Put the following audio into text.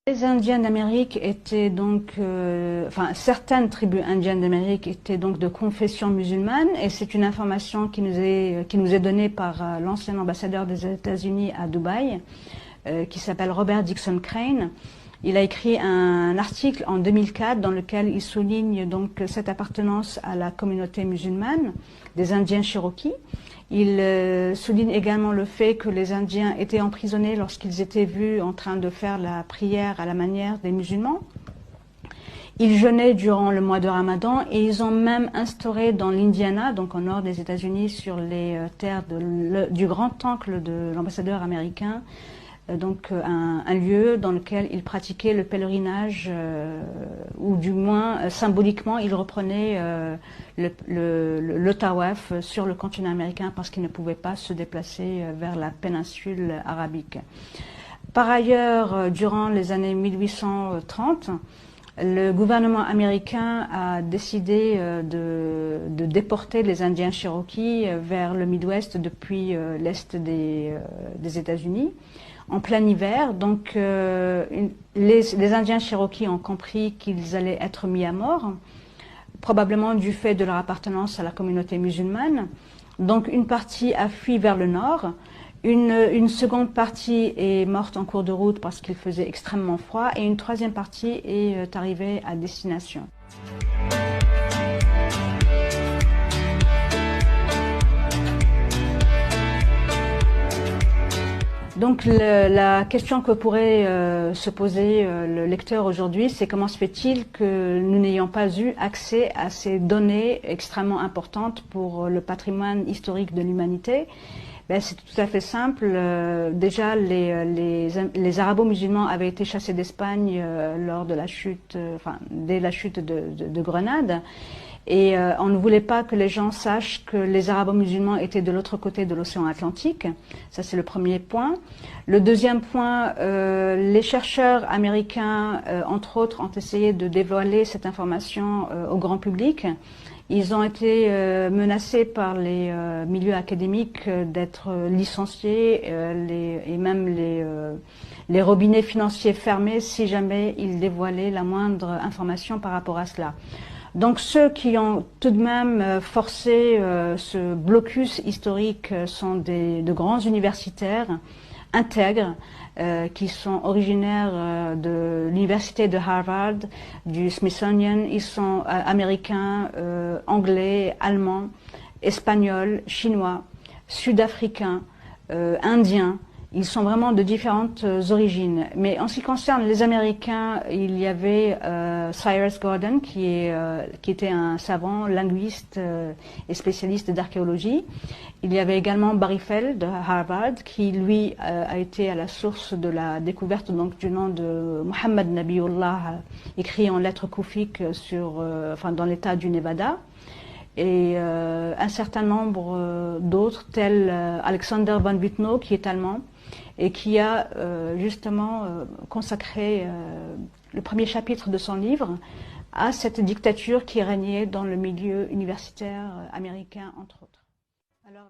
Les Indiens d'Amérique étaient donc, certaines tribus indiennes d'Amérique étaient donc de confession musulmane, et c'est une information qui nous est donnée par l'ancien ambassadeur des États-Unis à Dubaï, qui s'appelle Robert Dixon Crane. Il a écrit un article en 2004 dans lequel il souligne donc cette appartenance à la communauté musulmane des Indiens Cherokees. Il souligne également le fait que les Indiens étaient emprisonnés lorsqu'ils étaient vus en train de faire la prière à la manière des musulmans. Ils jeûnaient durant le mois de Ramadan et ils ont même instauré dans l'Indiana, donc au nord des États-Unis, sur les terres du grand oncle de l'ambassadeur américain, donc un lieu dans lequel ils pratiquaient le pèlerinage, ou du moins symboliquement ils reprenaient le tawaf sur le continent américain parce qu'ils ne pouvaient pas se déplacer vers la péninsule arabique. Par ailleurs, durant les années 1830, le gouvernement américain a décidé de déporter les Indiens Cherokees vers le Midwest depuis l'est des États-Unis en plein hiver. Donc les Indiens Cherokees ont compris qu'ils allaient être mis à mort, probablement du fait de leur appartenance à la communauté musulmane. Donc une partie a fui vers le nord. Une seconde partie est morte en cours de route parce qu'il faisait extrêmement froid, et une troisième partie est arrivée à destination. Donc la question que pourrait se poser le lecteur aujourd'hui, c'est comment se fait-il que nous n'ayons pas eu accès à ces données extrêmement importantes pour le patrimoine historique de l'humanité? Ben, c'est tout à fait simple. Déjà, les arabo-musulmans avaient été chassés d'Espagne lors de la chute, dès la chute de Grenade. Et on ne voulait pas que les gens sachent que les arabo-musulmans étaient de l'autre côté de l'océan Atlantique. Ça, c'est le premier point. Le deuxième point, les chercheurs américains, entre autres, ont essayé de dévoiler cette information au grand public. Ils ont été menacés par les milieux académiques d'être licenciés, et même les robinets financiers fermés si jamais ils dévoilaient la moindre information par rapport à cela. Donc ceux qui ont tout de même forcé ce blocus historique sont de grands universitaires intègres, qui sont originaires de l'université de Harvard, du Smithsonian. Ils sont américains, anglais, allemands, espagnols, chinois, sud-africains, indiens. Ils sont vraiment de différentes origines. Mais en ce qui concerne les Américains, il y avait Cyrus Gordon, qui était un savant, linguiste et spécialiste d'archéologie. Il y avait également Barry Feld de Harvard, qui lui a été à la source de la découverte donc du nom de Muhammad Nabiullah, écrit en lettres koufiques dans l'état du Nevada. Et un certain nombre d'autres, tels Alexander von Wittnow, qui est allemand, et qui a justement consacré le premier chapitre de son livre à cette dictature qui régnait dans le milieu universitaire américain, entre autres. Alors,